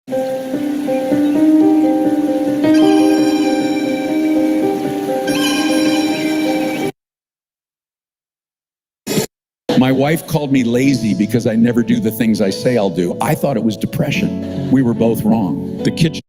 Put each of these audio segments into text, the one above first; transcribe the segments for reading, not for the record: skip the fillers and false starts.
My wife called me lazy because I never do the things I say I'll do. I thought it was depression. We were both wrong. The kitchen.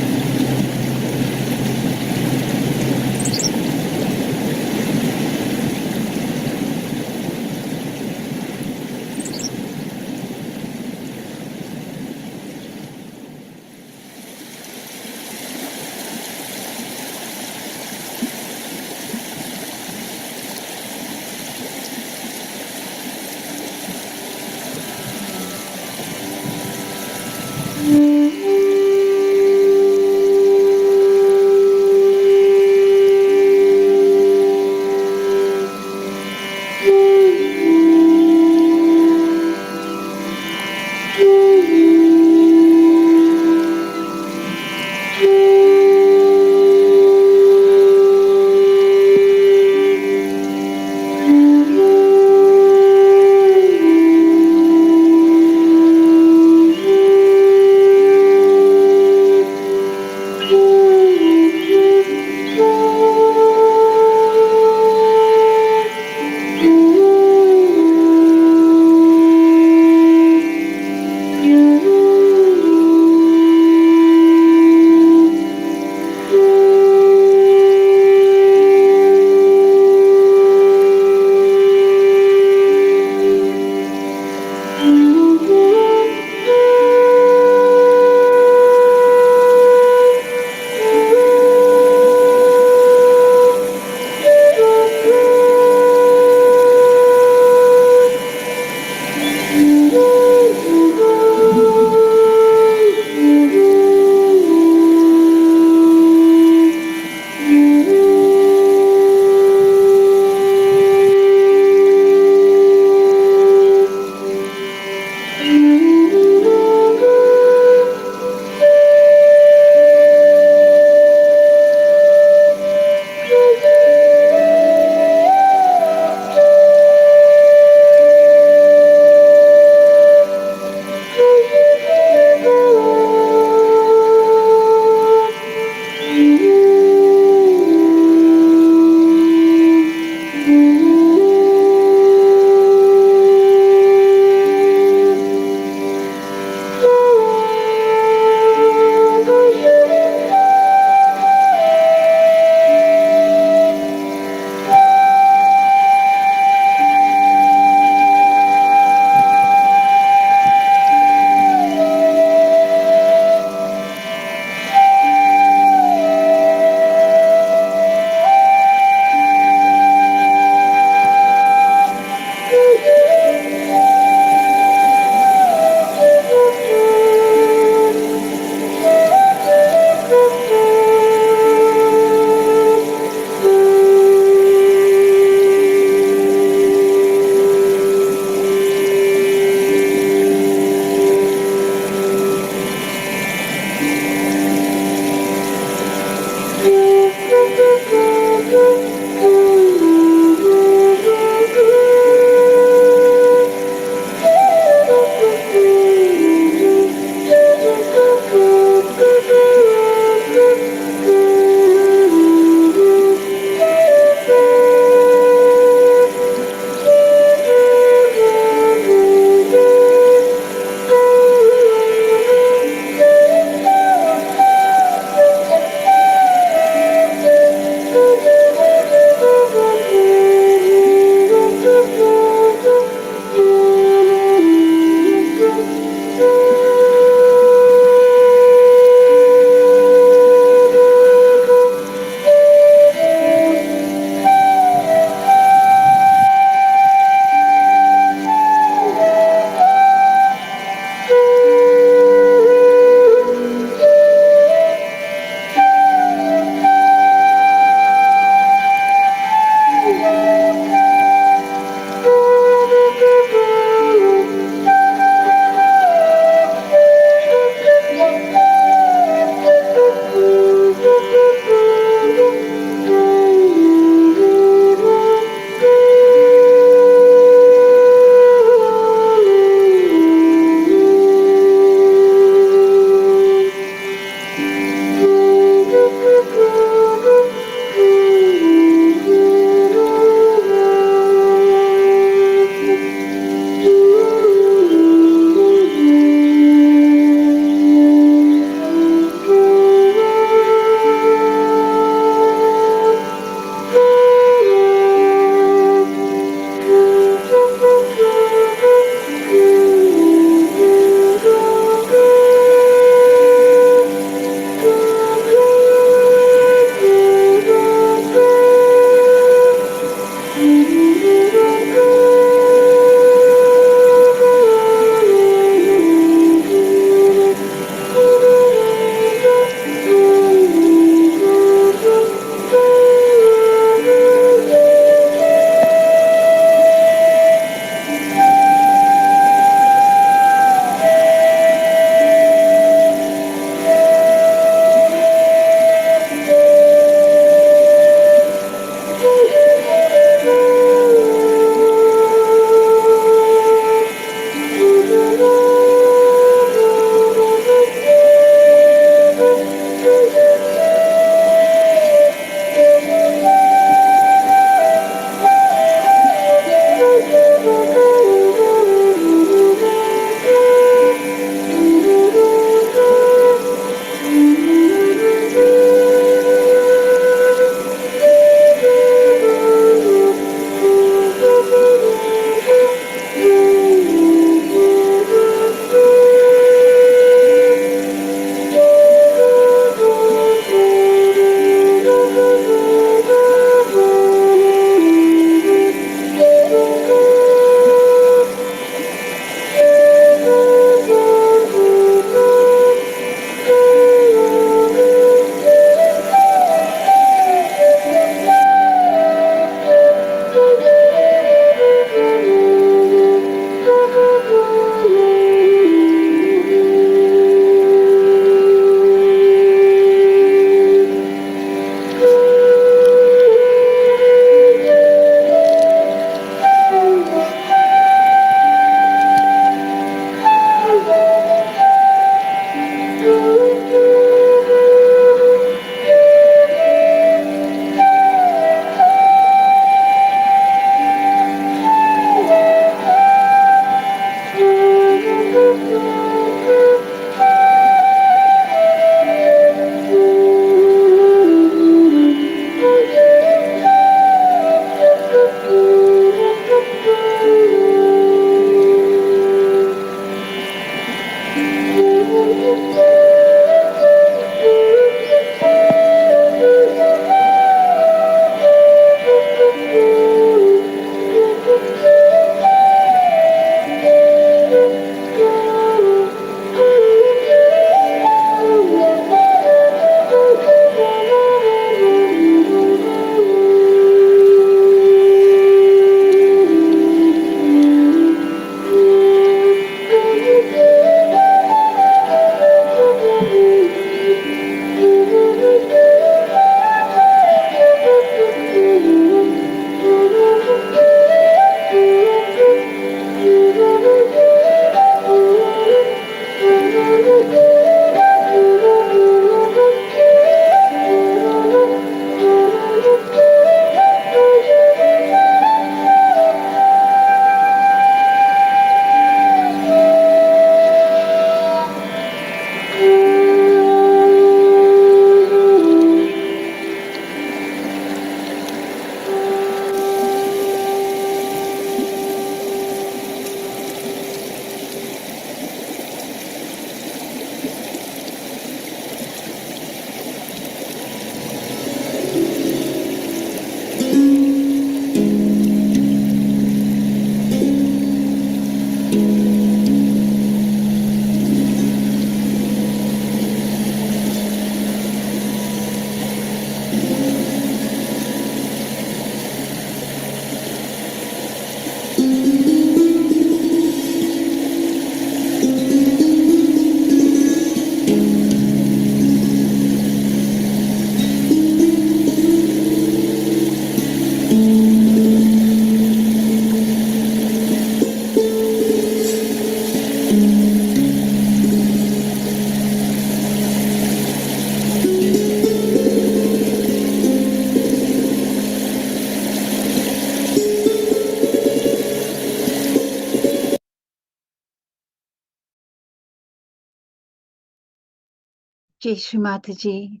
Jai Shri Mataji,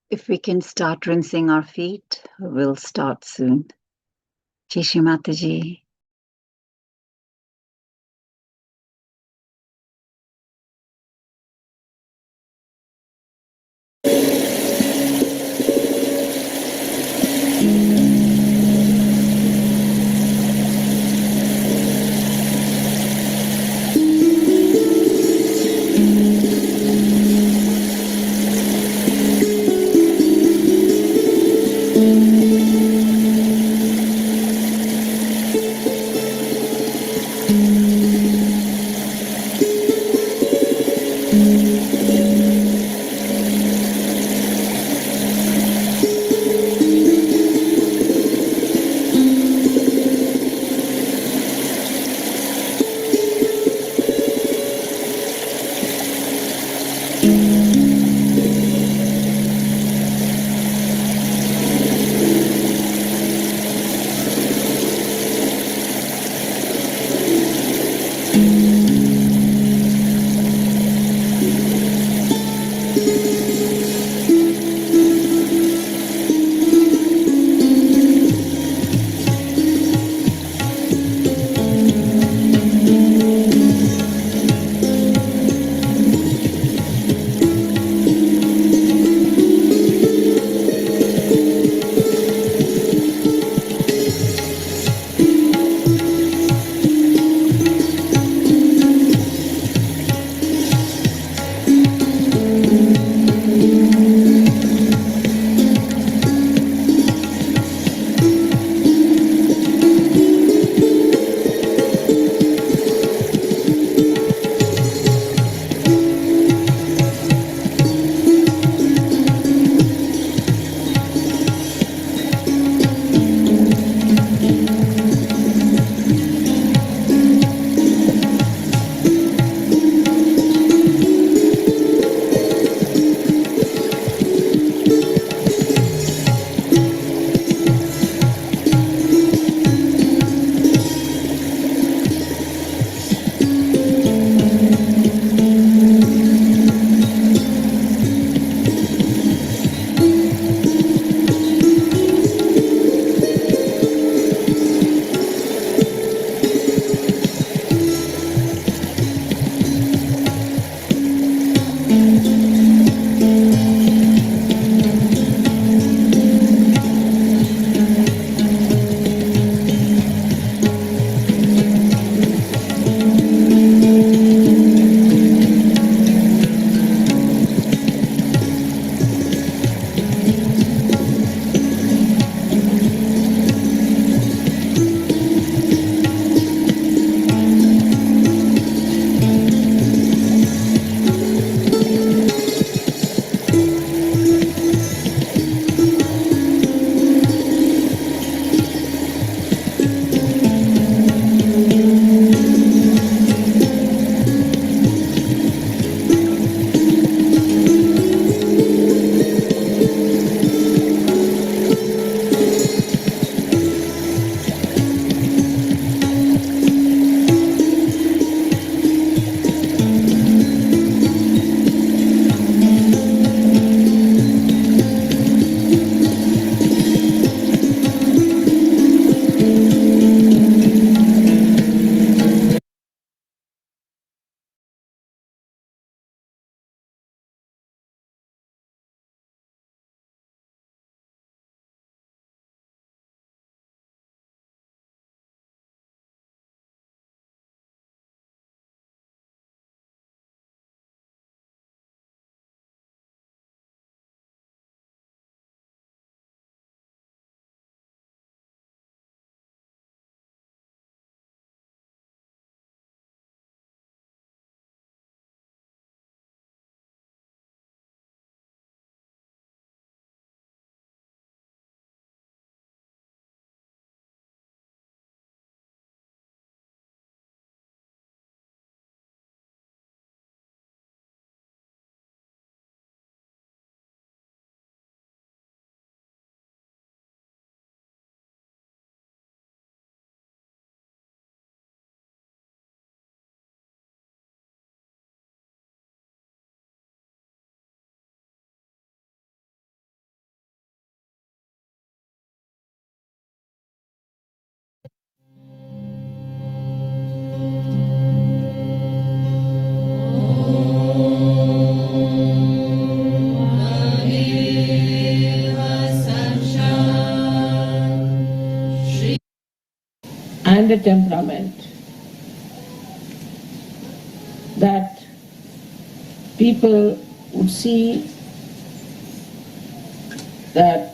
if we can start rinsing our feet, we'll start soon. Jai Shri Mataji. and a temperament that people would see that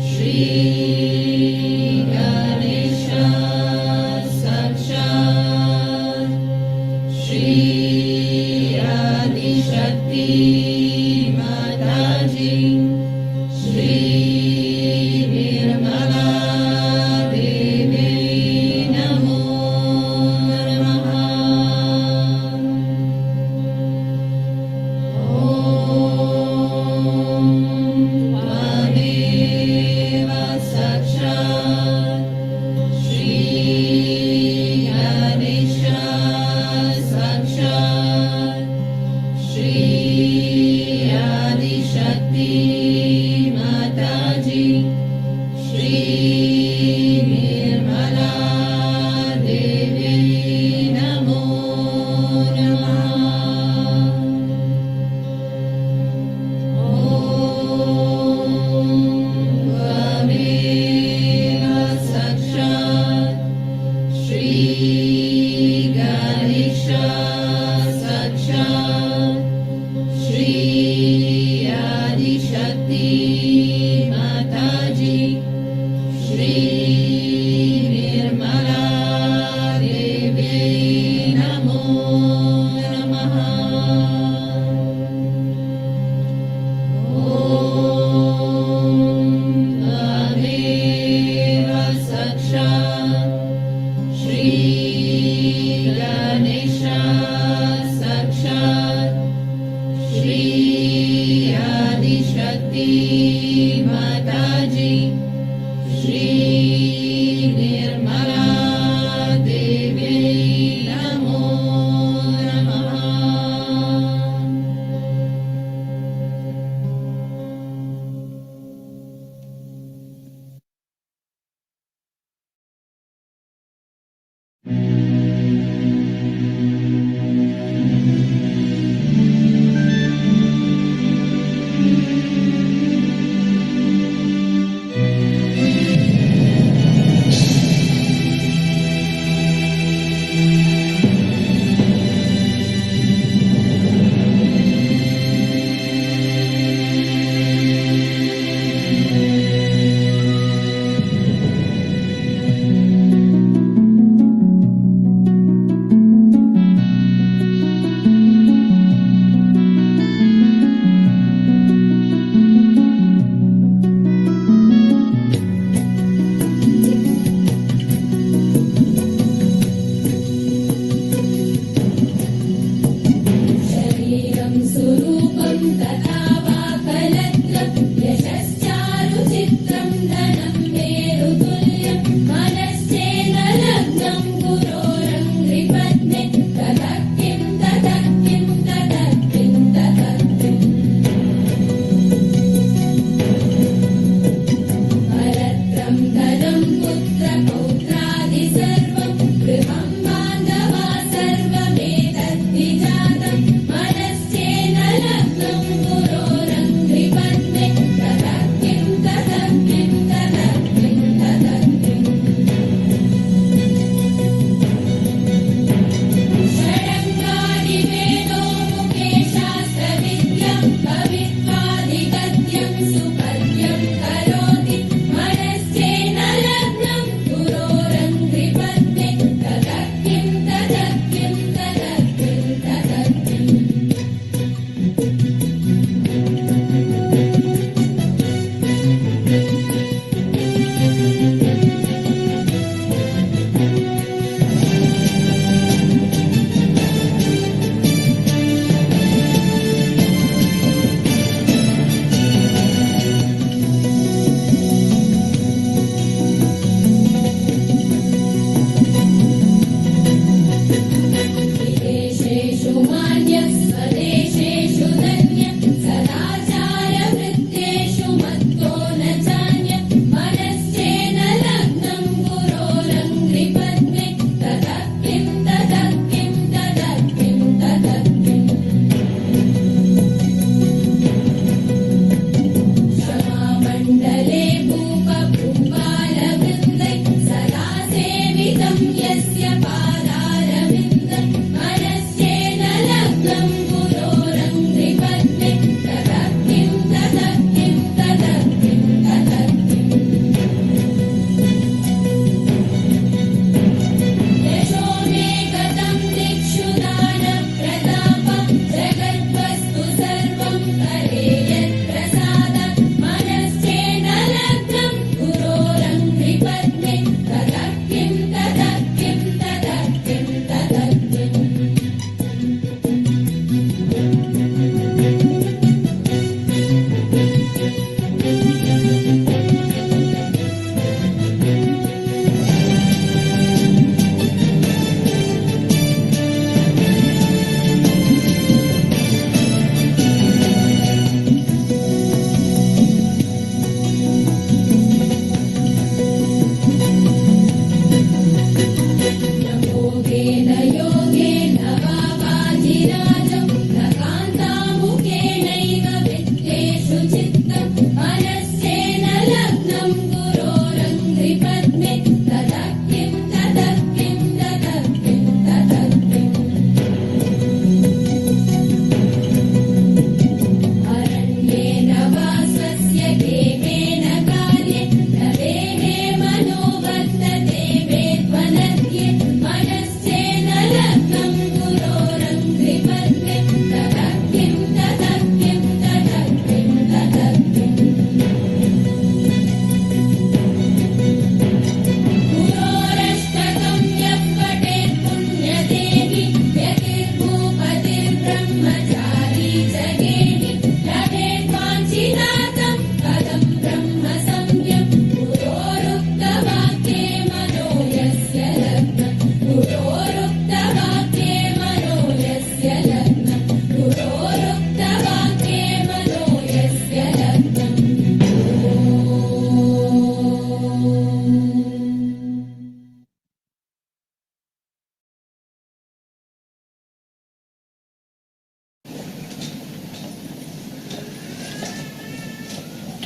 Shri. Namo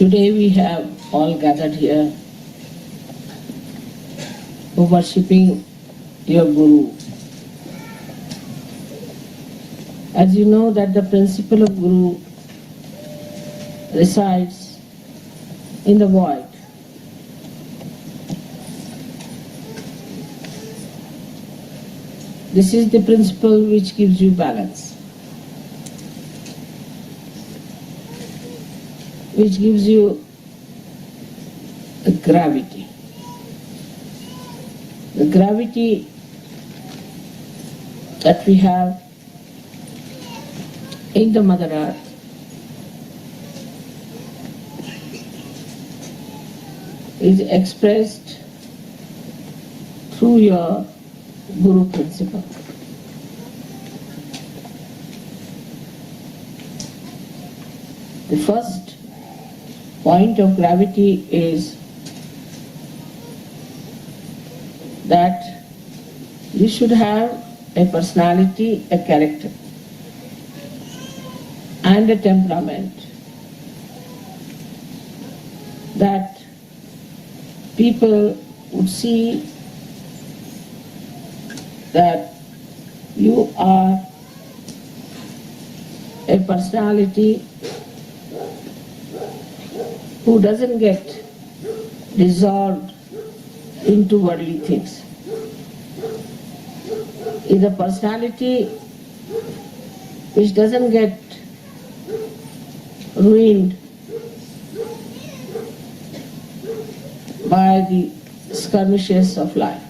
Today we have all gathered here for worshipping your Guru. As you know that the principle of Guru resides in the void. This is the principle which gives you balance, which gives you a gravity. The gravity that we have in the Mother Earth is expressed through your Guru principle. The first point of gravity is that you should have a personality, a character, and a temperament that people would see that you are a personality who doesn't get dissolved into worldly things. Is a personality which doesn't get ruined by the skirmishes of life.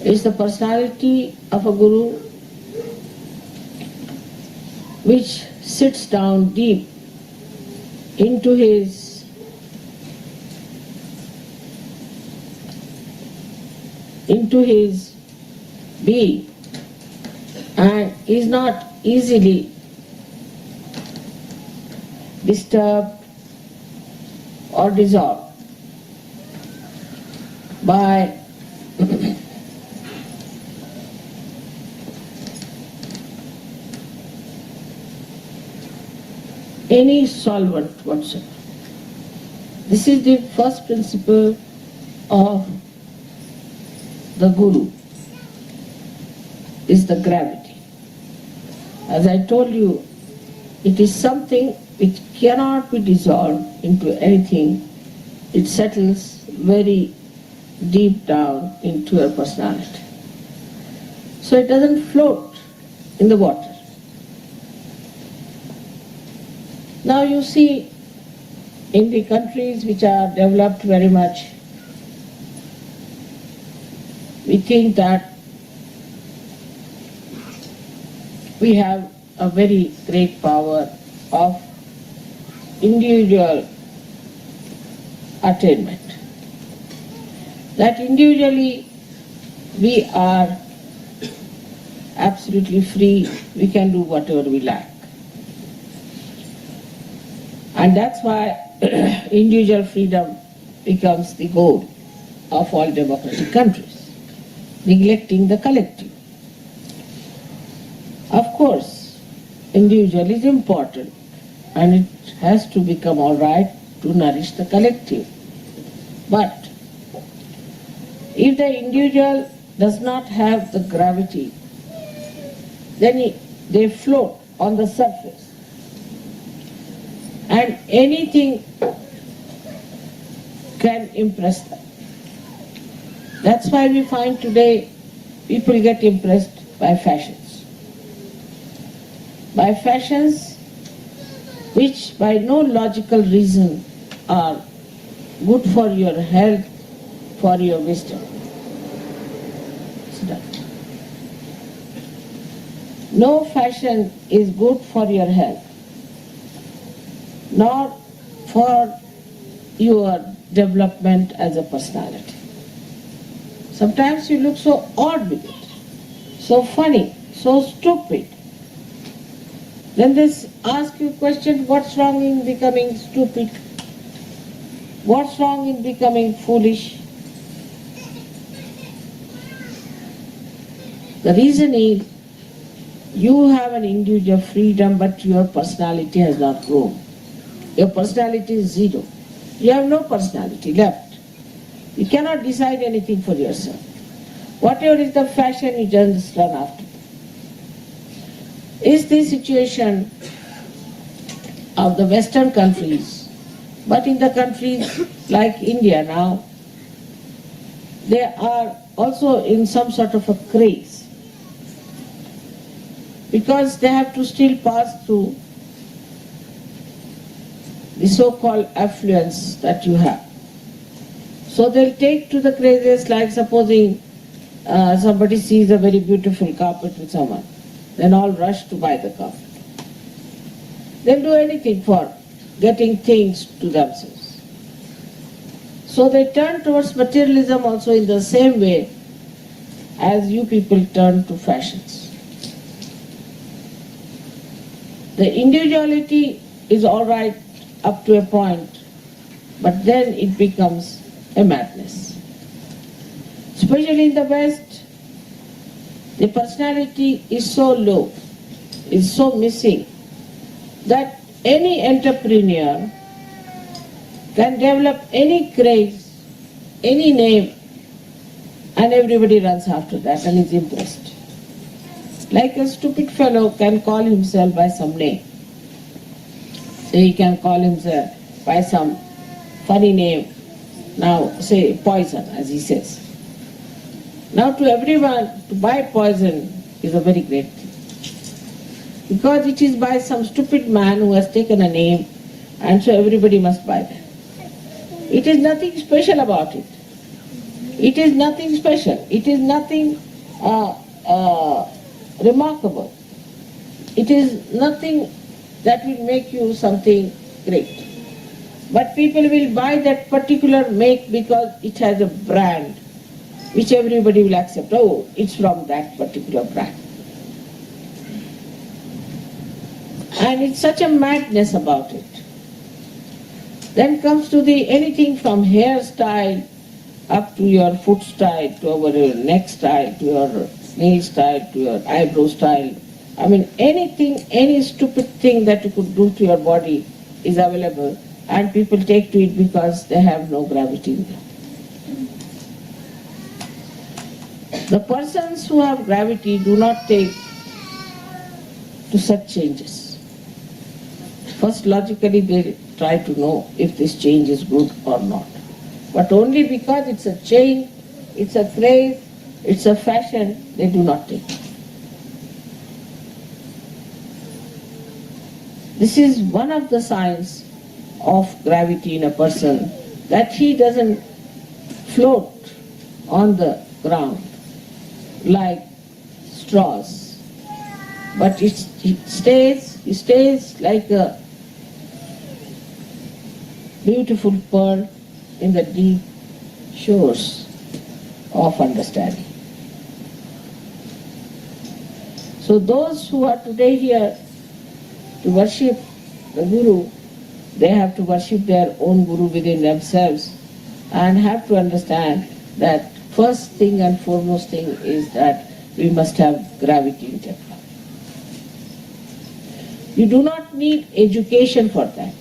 Is the personality of a Guru which sits down deep into his being and is not easily disturbed or dissolved by any solvent whatsoever. This is the first principle of the Guru, is the gravity. As I told you, it is something which cannot be dissolved into anything. It settles very deep down into your personality. So it doesn't float in the water. Now you see, in the countries which are developed very much, we think that we have a very great power of individual attainment. That individually we are absolutely free, we can do whatever we like. And that's why individual freedom becomes the goal of all democratic countries, neglecting the collective. Of course, individual is important and it has to become all right to nourish the collective. But if the individual does not have the gravity, then they float on the surface. And anything can impress them. That's why we find today people get impressed by fashions. By fashions which by no logical reason are good for your health, for your wisdom. No fashion is good for your health, nor for your development as a personality. Sometimes you look so odd with it, so funny, so stupid. Then they ask you a question, what's wrong in becoming stupid? What's wrong in becoming foolish? The reason is you have an individual freedom, but your personality has not grown. Your personality is zero. You have no personality left. You cannot decide anything for yourself. Whatever is the fashion, you just run after. Is the situation of the Western countries, but in the countries like India now, they are also in some sort of a craze, because they have to still pass through the so-called affluence that you have. So they'll take to the crazes, like supposing somebody sees a very beautiful carpet with someone, then all rush to buy the carpet. They'll do anything for getting things to themselves. So they turn towards materialism also in the same way as you people turn to fashions. The individuality is all right up to a point, but then it becomes a madness. Especially in the West, the personality is so low, is so missing, that any entrepreneur can develop any craze, any name, and everybody runs after that and is impressed. Like a stupid fellow can call himself by some name. Say he can call himself by some funny name, now say poison, as he says. Now to everyone, to buy poison is a very great thing, because it is by some stupid man who has taken a name, and so everybody must buy that. It is nothing special about it. It is nothing special. It is nothing remarkable. It is nothing that will make you something great. But people will buy that particular make because it has a brand which everybody will accept. Oh, it's from that particular brand. And it's such a madness about it. Then comes to the anything from hairstyle up to your foot style, to your neck style, to your nail style, to your eyebrow style. I mean, anything, any stupid thing that you could do to your body is available, and people take to it because they have no gravity in them. The persons who have gravity do not take to such changes. First, logically, they try to know if this change is good or not. But only because it's a change, it's a craze, it's a fashion, they do not take it. This is one of the signs of gravity in a person, that he doesn't float on the ground like straws, but he stays like a beautiful pearl in the deep shores of understanding. So those who are today here to worship the Guru, they have to worship their own Guru within themselves, and have to understand that first thing and foremost thing is that we must have gravity in development. You do not need education for that,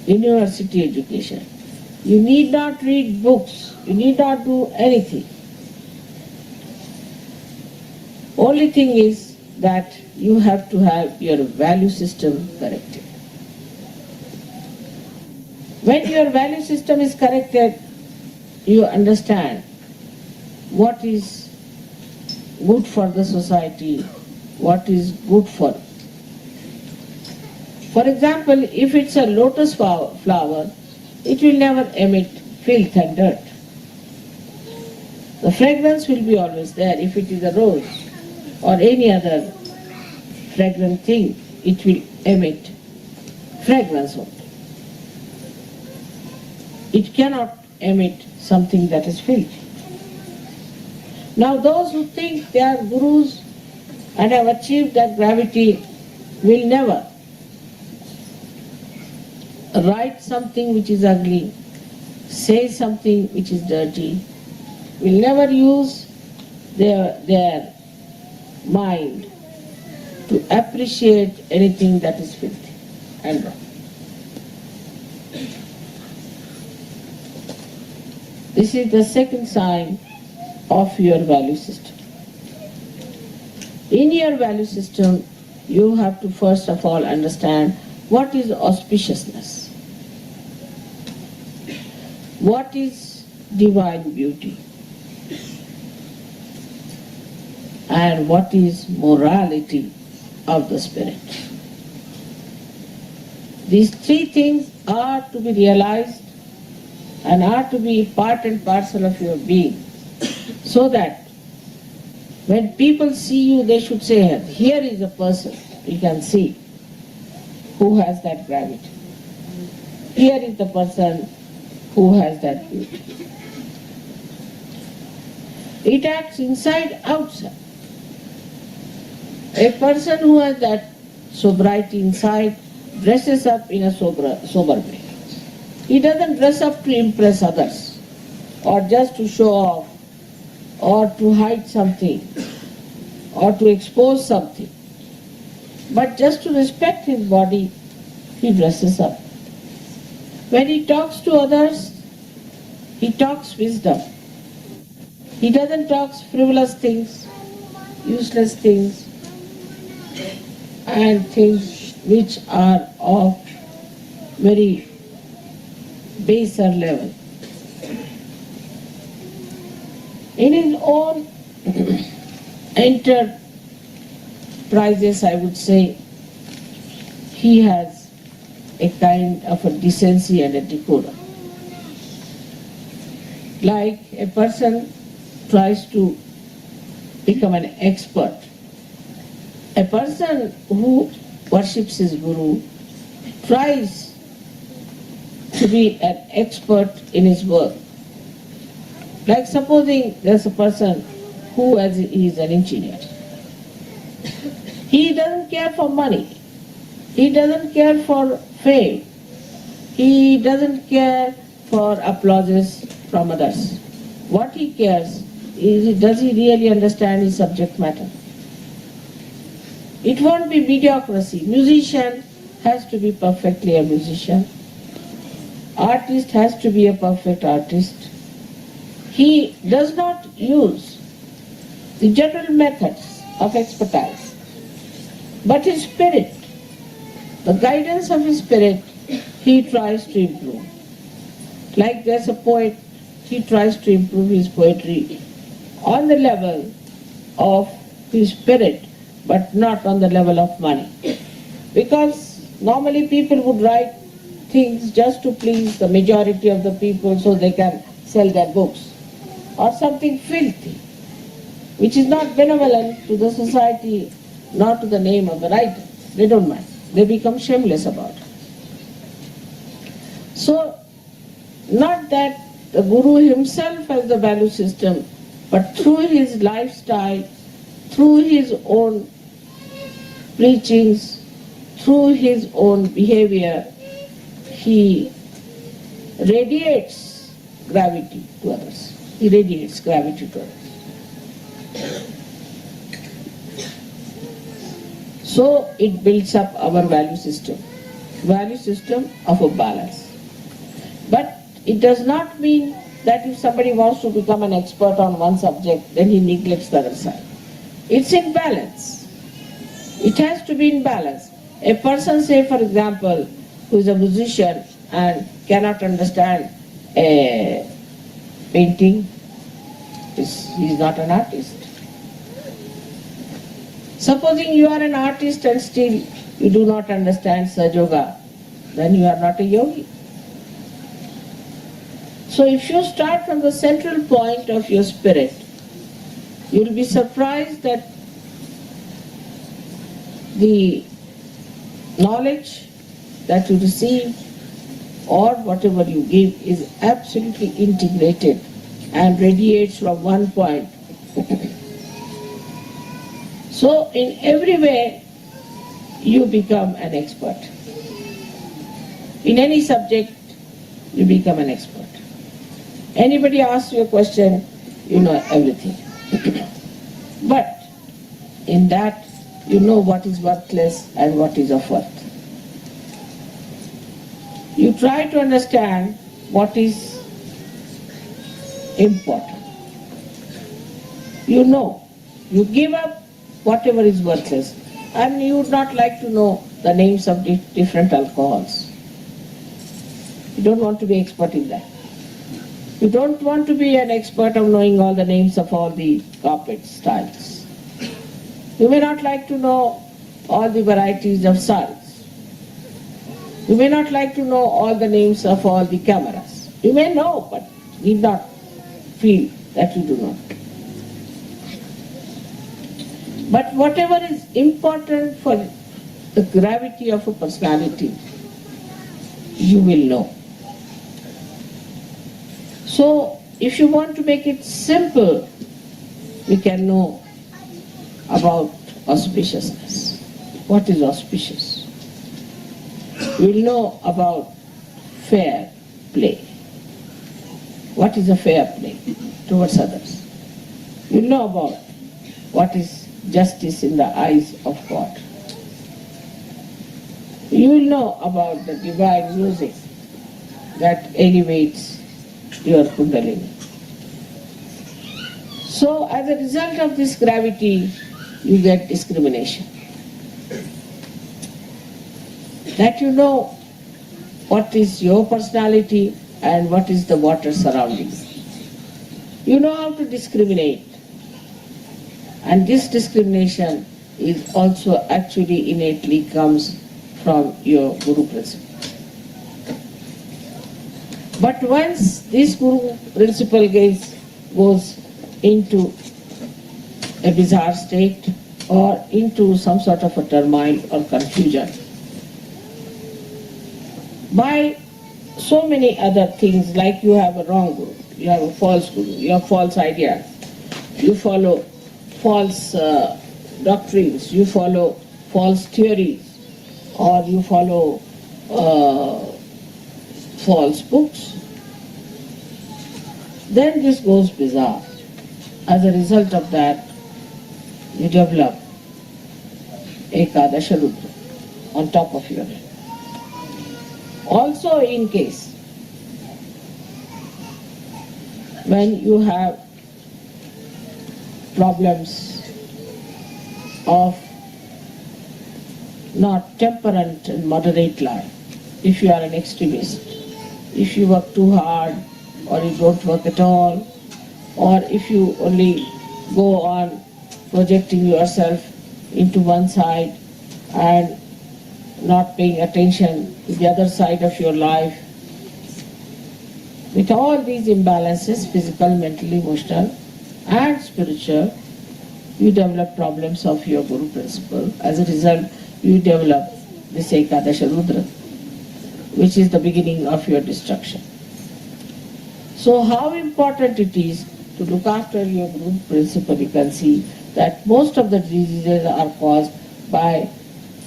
university education. You need not read books, you need not do anything. Only thing is that you have to have your value system corrected. When your value system is corrected, you understand what is good for the society, what is good for. For example, if it's a lotus flower, it will never emit filth and dirt. The fragrance will be always there. If it is a rose or any other fragrant thing, it will emit fragrance only. It cannot emit something that is filthy. Now those who think they are gurus and have achieved that gravity will never write something which is ugly, say something which is dirty, will never use their mind to appreciate anything that is filthy and wrong. This is the second sign of your value system. In your value system, you have to first of all understand what is auspiciousness, what is divine beauty, and what is morality of the spirit. These three things are to be realized and are to be part and parcel of your being, so that when people see you, they should say, here is a person you can see who has that gravity. Here is the person who has that beauty. It acts inside, outside. A person who has that sobriety inside dresses up in a sober way. He doesn't dress up to impress others or just to show off or to hide something or to expose something. But just to respect his body, he dresses up. When he talks to others, he talks wisdom. He doesn't talk frivolous things, useless things, and things which are of very baser level. In his own enterprises, I would say, he has a kind of a decency and a decorum. Like a person tries to become an expert. A person who worships his guru tries to be an expert in his work. Like supposing there's a person who is an engineer. He doesn't care for money. He doesn't care for fame. He doesn't care for applauses from others. What he cares is, does he really understand his subject matter? It won't be mediocrity. Musician has to be perfectly a musician. Artist has to be a perfect artist. He does not use the general methods of expertise, but his spirit, the guidance of his spirit, he tries to improve. Like there's a poet, he tries to improve his poetry on the level of his spirit, but not on the level of money. Because normally people would write things just to please the majority of the people so they can sell their books, or something filthy, which is not benevolent to the society, not to the name of the writer. They don't mind. They become shameless about it. So, not that the Guru himself has the value system, but through his lifestyle, through his own preachings, through his own behavior, he radiates gravity to others. He radiates gravity to others. So it builds up our value system of a balance. But it does not mean that if somebody wants to become an expert on one subject, then he neglects the other side. It's in balance. It has to be in balance. A person, say for example, who is a musician and cannot understand a painting, he is not an artist. Supposing you are an artist and still you do not understand Sahaja Yoga, then you are not a yogi. So if you start from the central point of your spirit, you will be surprised that the knowledge that you receive or whatever you give is absolutely integrated and radiates from one point. So in every way, you become an expert. In any subject, you become an expert. Anybody asks you a question, you know everything. But in that, you know what is worthless and what is of worth. You try to understand what is important. You know, you give up whatever is worthless, and you would not like to know the names of different alcohols. You don't want to be expert in that. You don't want to be an expert of knowing all the names of all the carpet styles. You may not like to know all the varieties of saris. You may not like to know all the names of all the cameras. You may know, but need not feel that you do not. But whatever is important for the gravity of a personality, you will know. So, if you want to make it simple, we can know about auspiciousness. What is auspicious? We'll know about fair play. What is a fair play towards others? We'll know about what is justice in the eyes of God. You will know about the divine music that elevates your Kundalini. So, as a result of this gravity, you get discrimination. That you know what is your personality and what is the water surrounding you. You know how to discriminate. And this discrimination is also actually innately comes from your Guru principle. But once this Guru principle goes into a bizarre state or into some sort of a turmoil or confusion, by so many other things, like you have a wrong Guru, you have a false Guru, you have false ideas, you follow false doctrines, you follow false theories, or you follow false books, then this goes bizarre. As a result of that, you develop Ekadasha Rudra on top of your head. Also, in case when you have problems of not temperate and moderate life, if you are an extremist, if you work too hard or you don't work at all, or if you only go on projecting yourself into one side and not paying attention to the other side of your life, with all these imbalances, physical, mental, emotional, and spiritual, you develop problems of your Guru principle. As a result, you develop this Ekadasha Rudra, which is the beginning of your destruction. So how important it is to look after your Guru principle, you can see that most of the diseases are caused by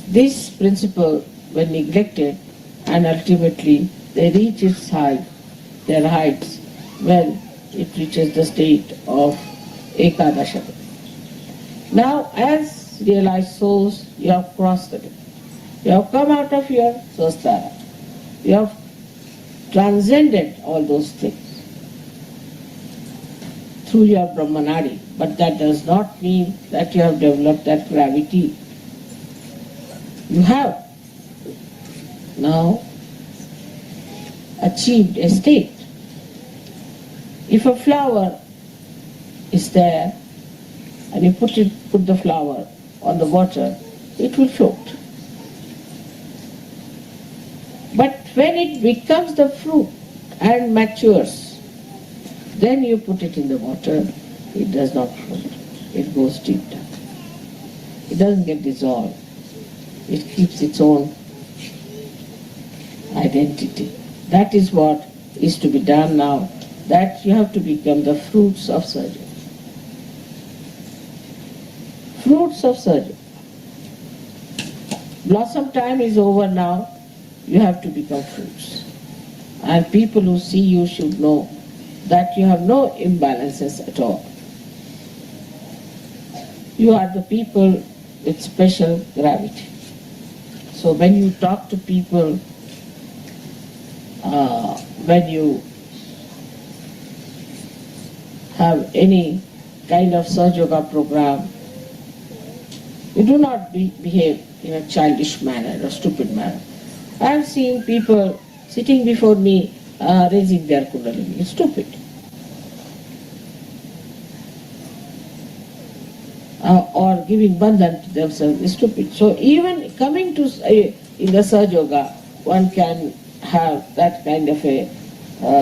this principle when neglected, and ultimately they reach its height, their heights, when it reaches the state of Ekadasha. Now, as realized souls, you have crossed the gate. You have come out of your Swastara. You have transcended all those things through your Brahmanadi, but that does not mean that you have developed that gravity. You have now achieved a state. If a flower is there and you put the flower on the water, it will float. But when it becomes the fruit and matures, then you put it in the water, it does not float. It goes deep down. It doesn't get dissolved. It keeps its own identity. That is what is to be done now, that you have to become the fruits of surgery. Fruits of surgery. Blossom time is over now, you have to become fruits. And people who see you should know that you have no imbalances at all. You are the people with special gravity. So when you talk to people, when you have any kind of Sahaja Yoga program, you do not behave in a childish manner or stupid manner. I have seen people sitting before me raising their kundalini. It's stupid. Or giving bandhan to themselves is stupid. So even coming to in the Sahaja Yoga, one can have that kind of a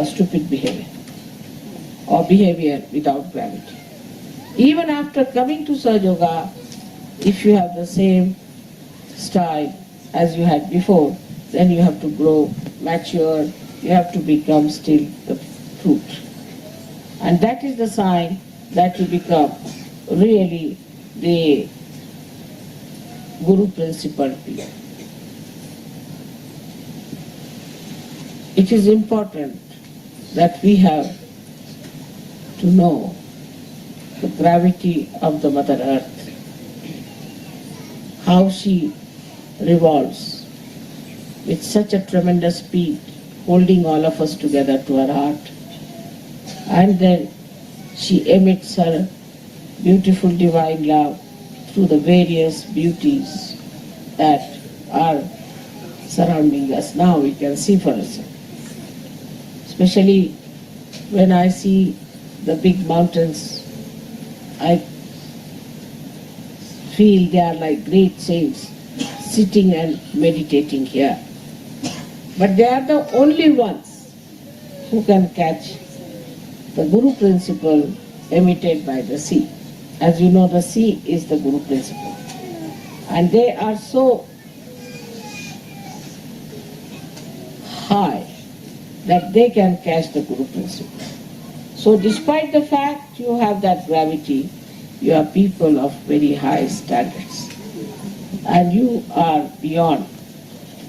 stupid behavior or behavior without gravity. Even after coming to Sahaja Yoga, if you have the same style as you had before, then you have to grow, mature, you have to become still the fruit. And that is the sign that you become really the Guru principle. It is important that we have to know the gravity of the Mother Earth, how she revolves with such a tremendous speed, holding all of us together to her heart. And then she emits her beautiful divine love through the various beauties that are surrounding us. Now we can see for ourselves. Especially when I see the big mountains, I feel they are like great saints sitting and meditating here. But they are the only ones who can catch the Guru principle emitted by the sea. As you know, the sea is the Guru principle. And they are so high that they can catch the Guru principle. So despite the fact you have that gravity, you are people of very high standards. And you are beyond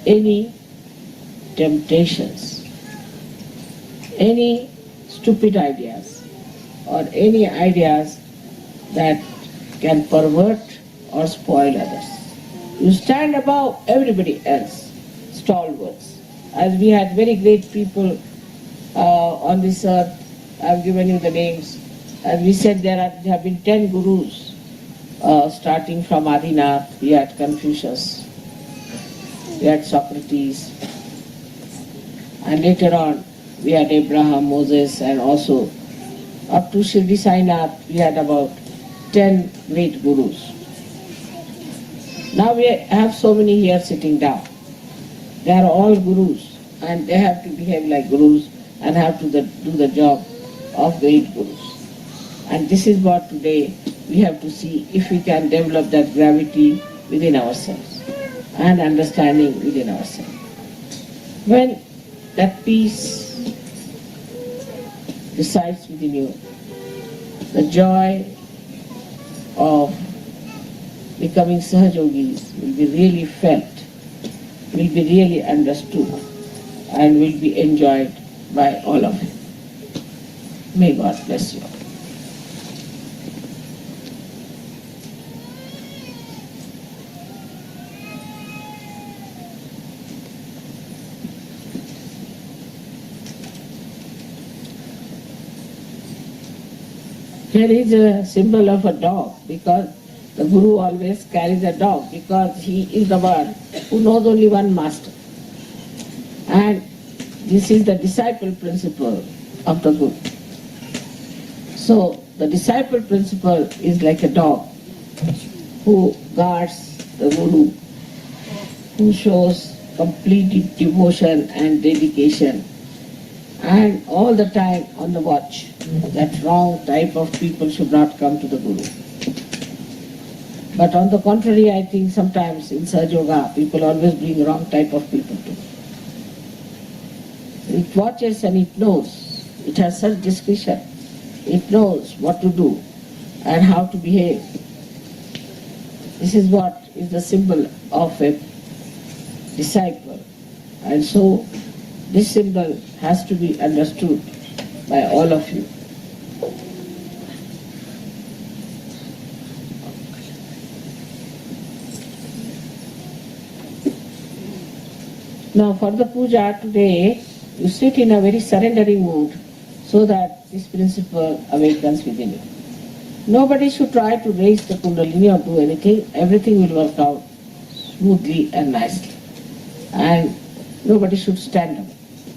any temptations, any stupid ideas, or any ideas that can pervert or spoil others. You stand above everybody else, stalwarts. As we had very great people on this earth, I've given you the names. As we said, there have been 10 gurus, starting from Adinath. We had Confucius, we had Socrates, and later on we had Abraham, Moses, and also up to Shirdi Sainath we had about 10 great gurus. Now we have so many here sitting down. They are all gurus and they have to behave like gurus and have to do the job of great gurus. And this is what today we have to see if we can develop that gravity within ourselves and understanding within ourselves. When that peace resides within you, the joy of becoming Sahajogis will be really felt, will be really understood, and will be enjoyed by all of you. May God bless you. Here is a symbol of a dog, because the Guru always carries a dog, because he is the one who knows only one master. And this is the disciple principle of the Guru. So the disciple principle is like a dog who guards the Guru, who shows complete devotion and dedication, and all the time on the watch that wrong type of people should not come to the Guru. But on the contrary, I think sometimes in Sahaja Yoga, people always bring wrong type of people too. It watches and it knows. It has such discretion. It knows what to do and how to behave. This is what is the symbol of a disciple. And so this symbol has to be understood by all of you. Now for the puja today, You sit in a very surrendering mood so that this principle awakens within you. Nobody should try to raise the Kundalini or do anything. Everything will work out smoothly and nicely. And nobody should stand up.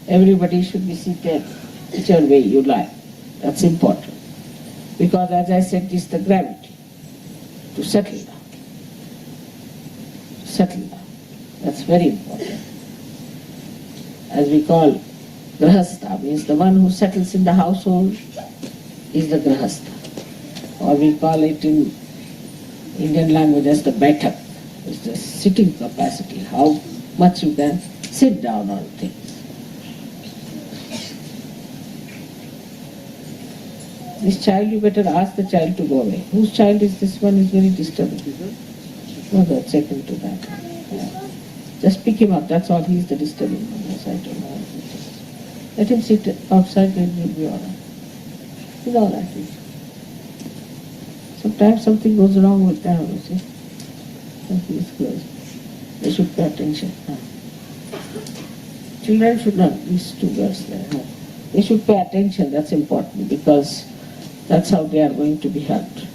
Everybody should be seated whichever way you like. That's important. Because as I said, this is the gravity. To settle down. Settle down. That's very important. As we call Grahastha, means the one who settles in the household is the Grahastha. Or we call it in Indian language as the Baitak. It's the sitting capacity, how much you can sit down on things. This child, you better ask the child to go away. Whose child is this one? Is very disturbing. No, that's second to that. Yeah. Just pick him up, that's all. He's the disturbing one. Yes, I don't know. Let him sit outside, then he'll be all right. He's all right. Sometimes something goes wrong with them, you see. Something is close. They should pay attention. Children should not, these two girls there, they should pay attention, that's important, because that's how they are going to be helped.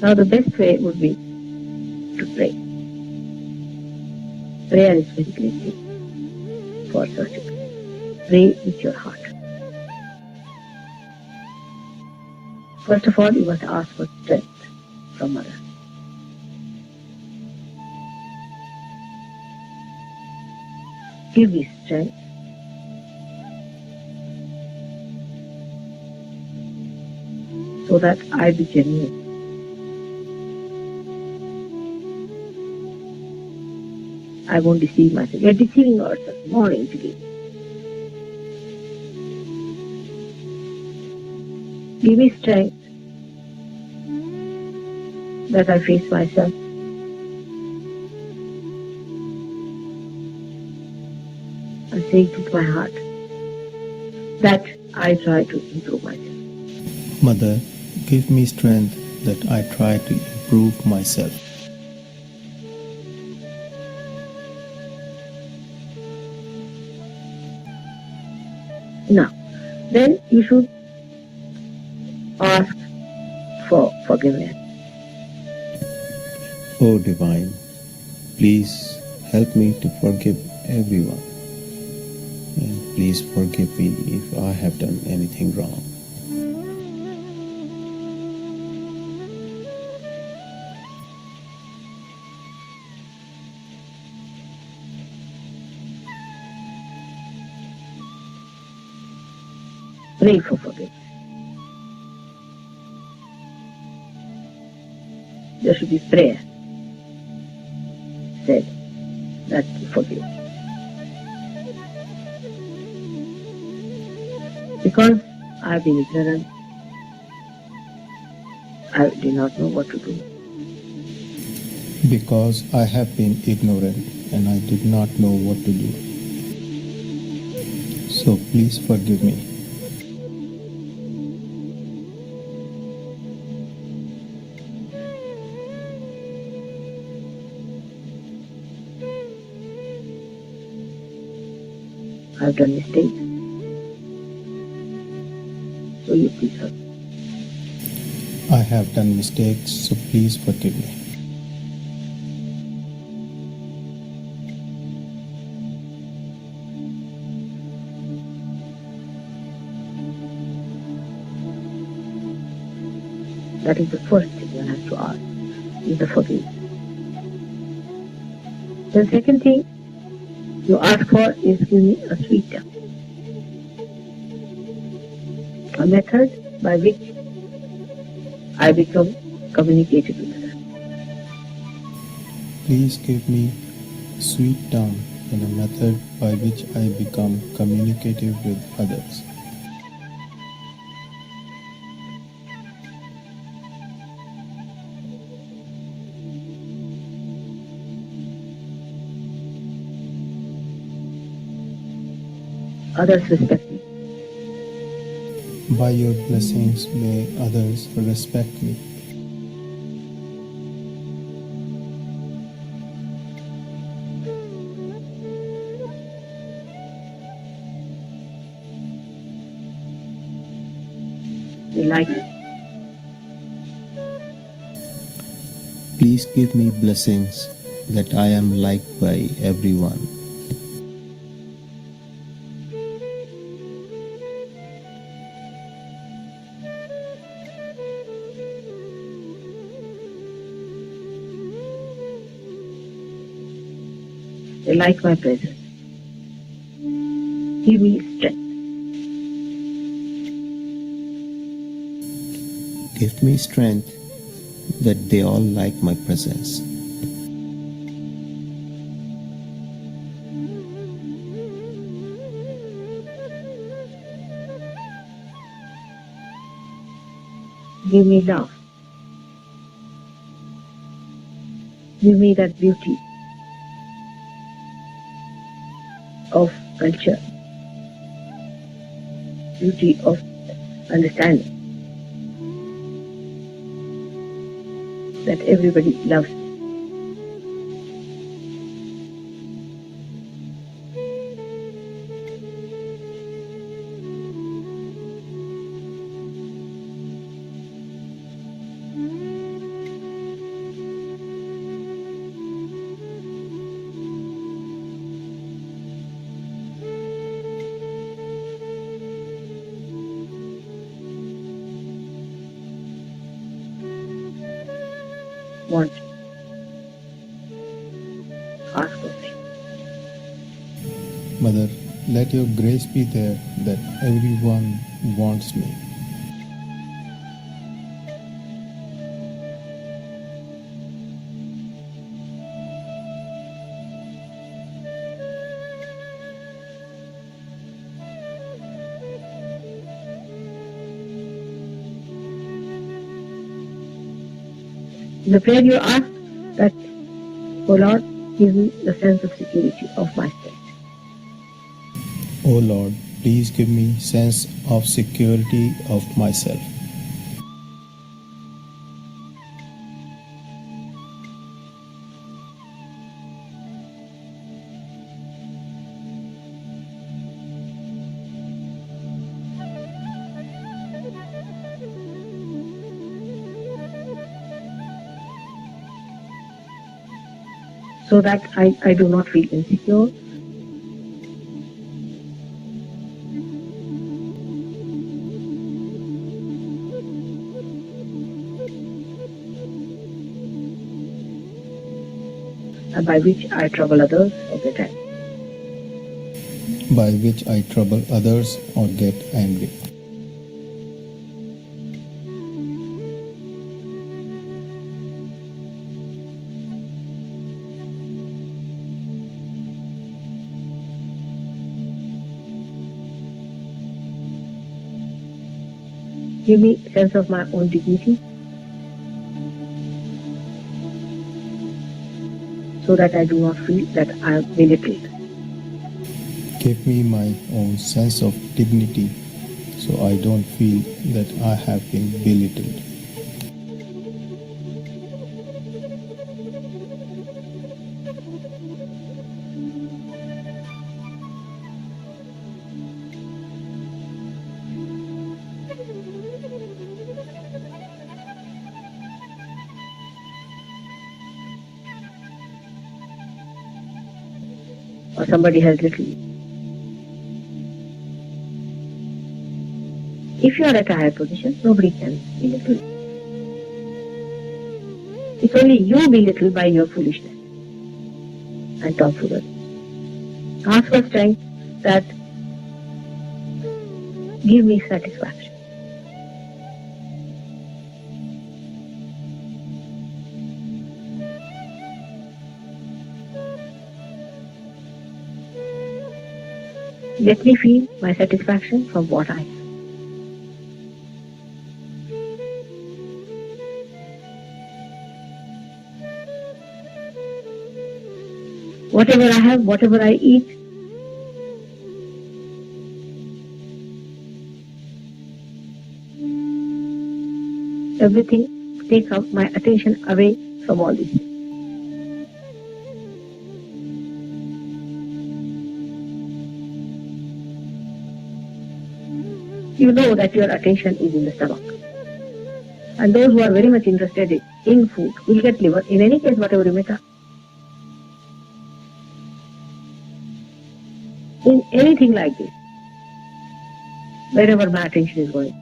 Now the best way would be to pray. Prayer is very great for such. Pray with your heart. First of all, you must ask for strength from Mother. Give me strength so that I be genuine. I won't deceive myself. You're deceiving yourself more easily. Give me strength that I face myself. And say it with my heart that I try to improve myself. Mother, give me strength that I try to improve myself. Now, then you should ask for forgiveness. O Divine, please help me to forgive everyone. And please forgive me if I have done anything wrong. Pray for forgiveness. There should be prayer said that you forgive. Because I've been ignorant, I did not know what to do. Because I have been ignorant and I did not know what to do. So please forgive me. I've done mistakes. So you please forgive. I have done mistakes, so please forgive me. That is the first thing one has to ask, is the forgiveness. The second thing you ask for is give me a sweet tongue. A method by which I become communicative with others. Please give me a sweet tongue and a method by which I become communicative with others. Others respect me. By your blessings, may others respect me. They like me. Please give me blessings that I am liked by everyone. They like my presence. Give me strength. Give me strength that they all like my presence. Give me love. Give me that beauty of culture, beauty of understanding that everybody loves. want. Ask for things. Mother, let your grace be there that everyone wants me. In the prayer you ask that, O Lord, give me the sense of security of my state. O Lord, please give me sense of security of myself. So that I do not feel insecure. And by which I trouble others or get angry. By which I trouble others or get angry. Give me sense of my own dignity, so that I do not feel that I am belittled. Give me my own sense of dignity so I don't feel that I have been belittled. Or somebody has little. If you are at a higher position, nobody can belittle. It's only you belittled by your foolishness and tomfoolery. Ask for strength that give me satisfaction. Let me feel my satisfaction from what I am. Whatever I have, whatever I eat, everything take up my attention away from all these things. You know that your attention is in the stomach. And those who are very much interested in food will get liver, in any case, whatever you may have. In anything like this, wherever my attention is going,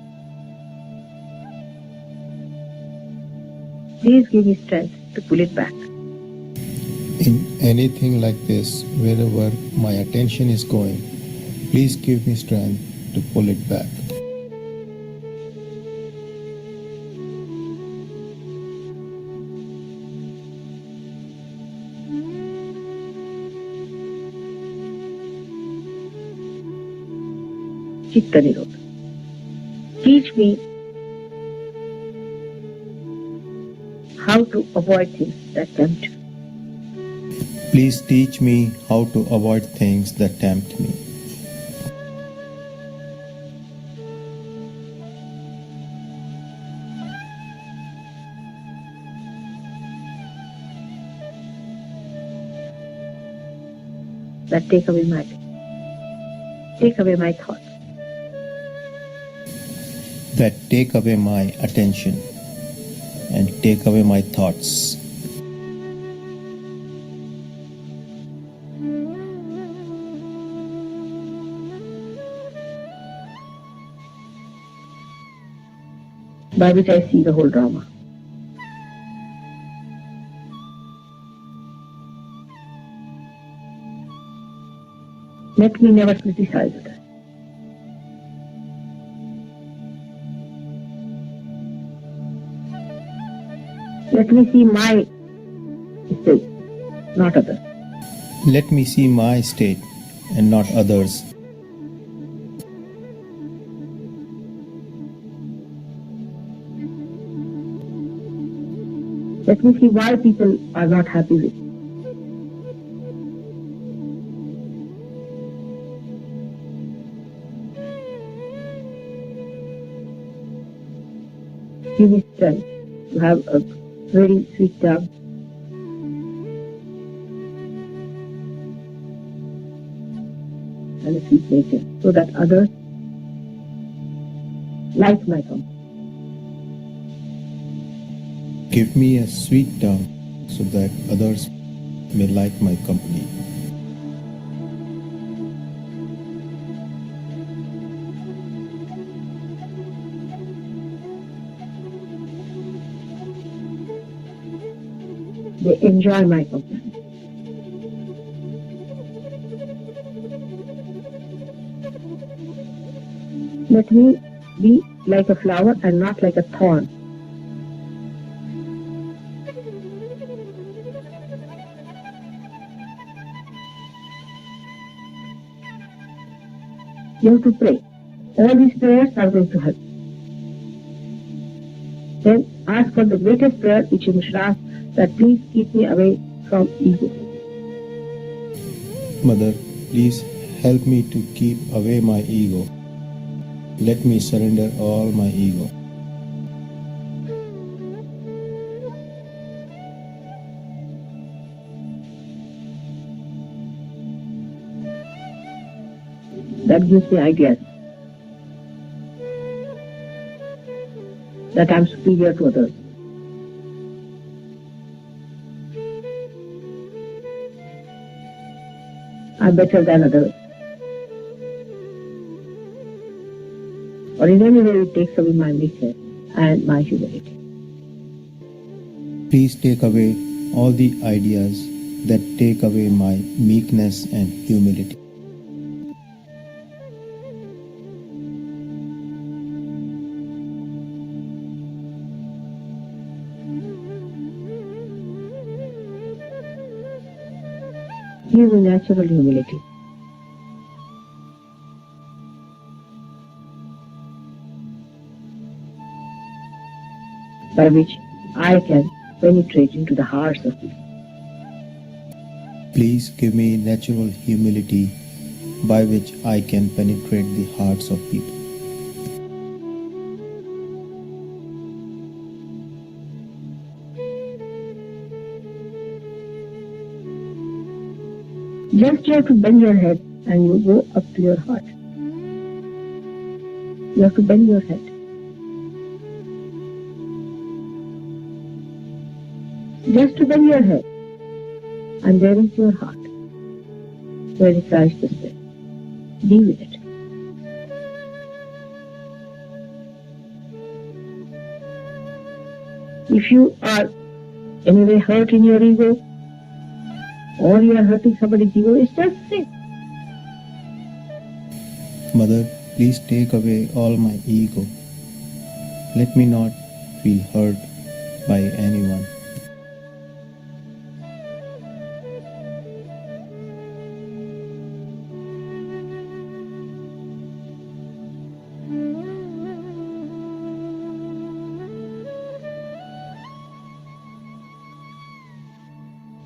please give me strength to pull it back. In anything like this, wherever my attention is going, please give me strength to pull it back. Chitta Nirodha. Teach me how to avoid things that tempt. Please teach me how to avoid things that tempt me. That take away my thoughts. That take away my attention and take away my thoughts. By which I see the whole drama. Let me never criticize others. Let me see my state, not others. Let me see my state and not others. Let me see why people are not happy with me. Give me strength to have a very sweet tongue and a sweet nature so that others like my company. Give me a sweet tongue so that others may like my company. They enjoy my company. Let me be like a flower and not like a thorn. You have to pray. All these prayers are going to help. Then ask for the greatest prayer which you should ask, that please keep me away from ego. Mother, please help me to keep away my ego. Let me surrender all my ego. That gives me ideas that I'm superior to others. I'm better than others. Or in any way it takes away my nature and my humility. Please take away all the ideas that take away my meekness and humility. Give me natural humility. By which I can penetrate into the hearts of people. Please give me natural humility by which I can penetrate the hearts of people. Just you have to bend your head and you go up to your heart. You have to bend your head. Just to bend your head. And there is your heart. Where is Christ the Spirit? Be with it. If you are anyway hurt in your ego, or you are hurting somebody's ego, it's just sin. Mother, please take away all my ego. Let me not feel hurt by anyone.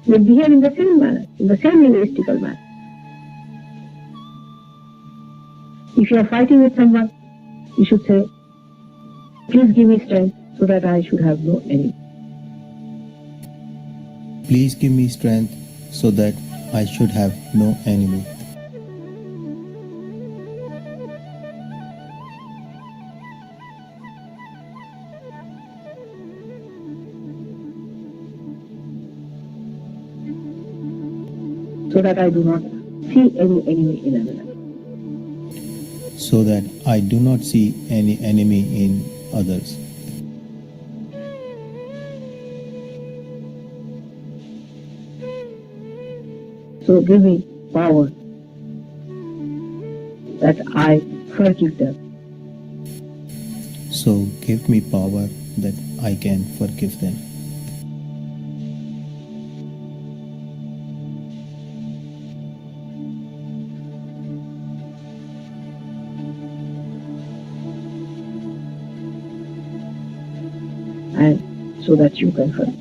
You behave in the same manner, in the same egoistical manner. If you are fighting with someone, you should say, please give me strength so that I should have no enemy. Please give me strength so that I should have no enemy. So that I do not see any enemy in another. So that I do not see any enemy in others. So give me power that I forgive them. So give me power that I can forgive them. And so that you can forgive.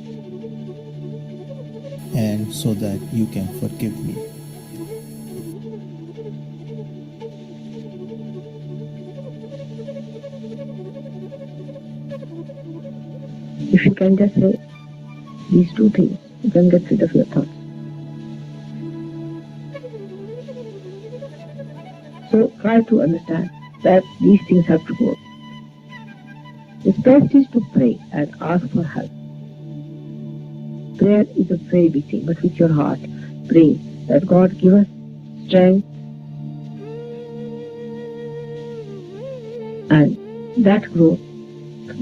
And so that you can forgive me. If you can just say these two things, you can get rid of your thoughts. So try to understand that these things have to go. The best is to pray and ask for help. Prayer is a very big thing, but with your heart, pray that God give us strength and that growth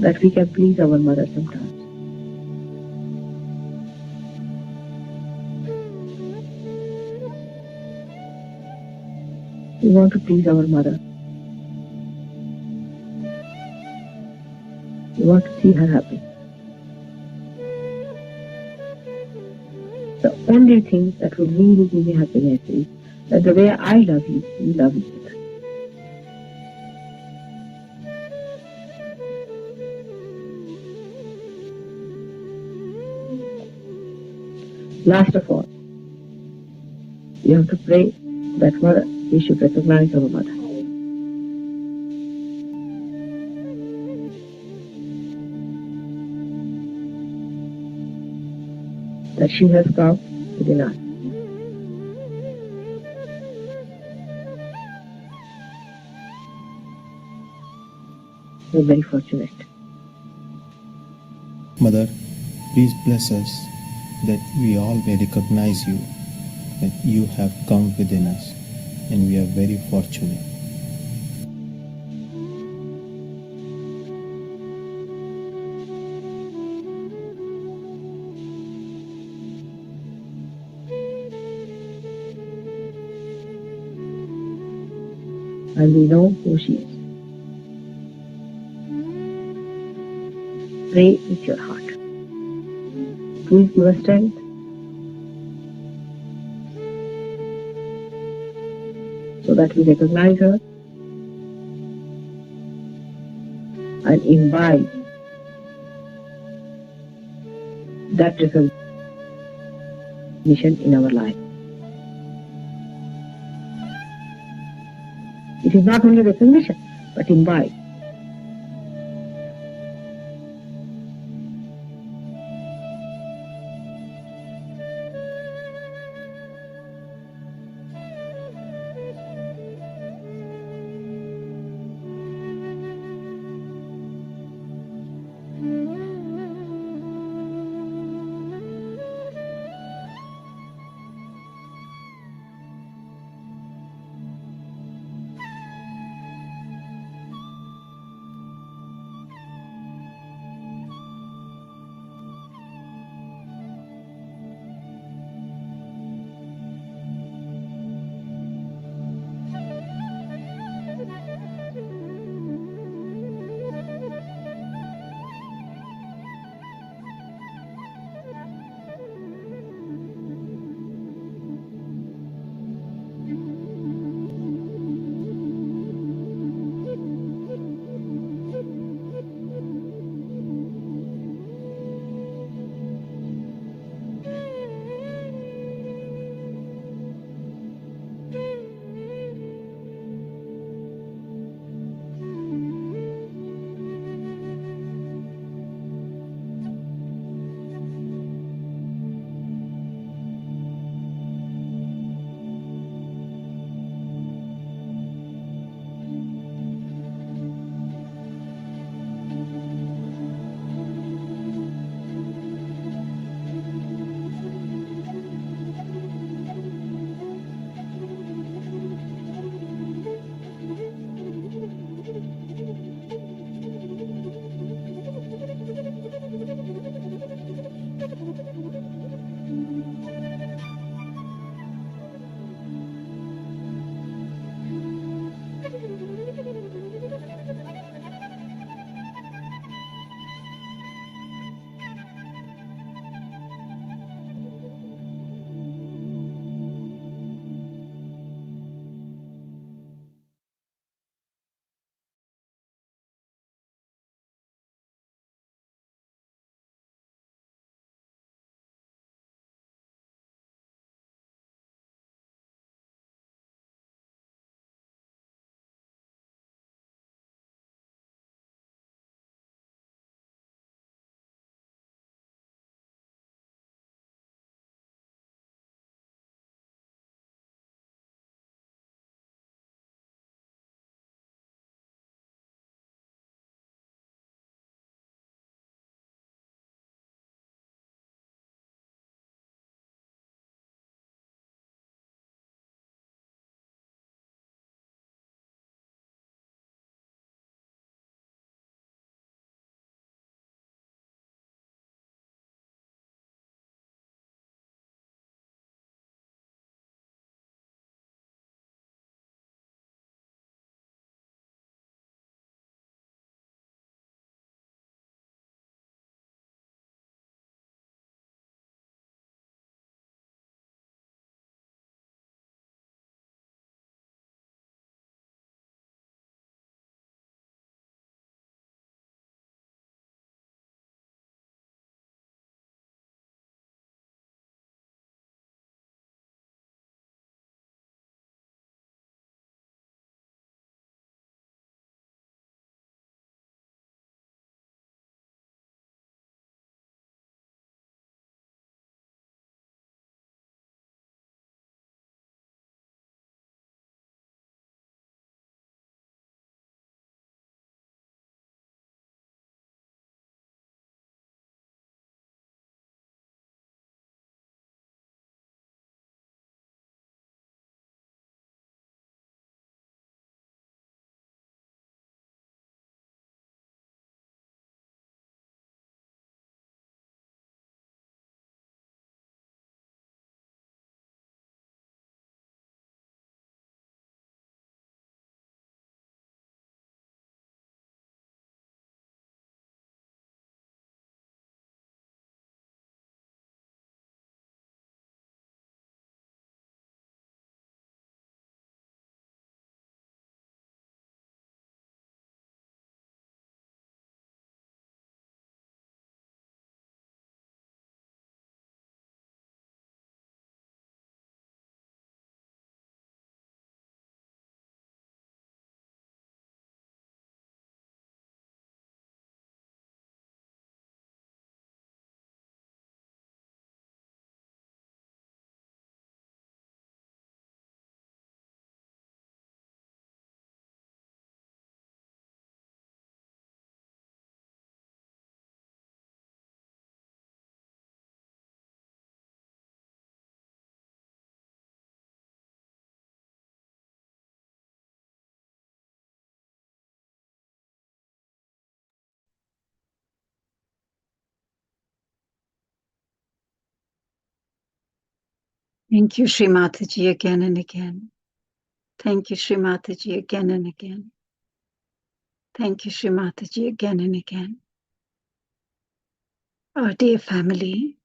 that we can please our mother sometimes. We want to please our mother. We want to see her happy. The only thing that will really give me happiness is that the way I love you, you love each other. Last of all, we have to pray that mother, we should recognize our mother. That she has come within us. We're very fortunate. Mother, please bless us that we all may recognize you, that you have come within us, and we are very fortunate. And we know who she is. Pray with your heart. Please give us strength. So that we recognize her and imbibe that recognition in our life. It is not only recognition, but imbibe. Thank you, Shri Mataji, again and again. Thank you, Shri Mataji, again and again. Thank you, Shri Mataji, again and again. Our dear family,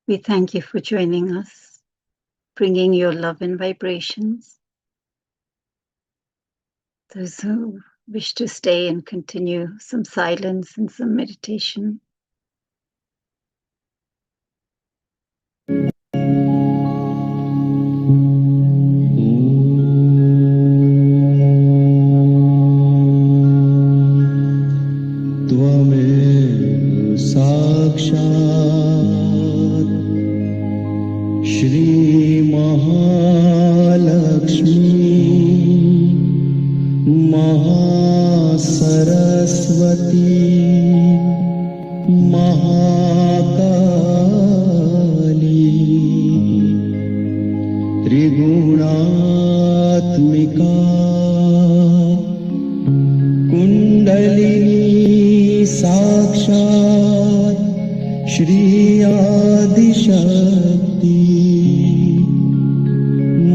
we thank you for joining us, bringing your love and vibrations. Those who wish to stay and continue some silence and some meditation. त्वमेव साक्षात् श्रीमहालक्ष्मी महासरस्वती महाकाली त्रिगुणात्मिका कुण्डलिनी साक्षात् श्री आदिशक्ति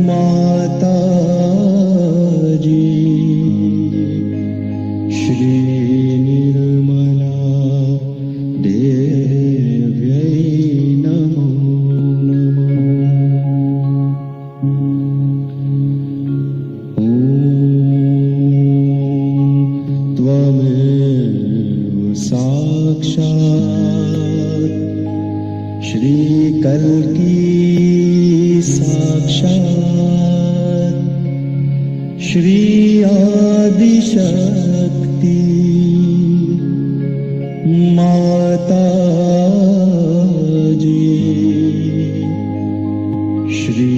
माताजी श्री निर्मला देव्यै नमो नमः। ॐ त्वमेव साक्षात् श्री कल्की साक्षात् श्री आदिशक्ति माताजी श्री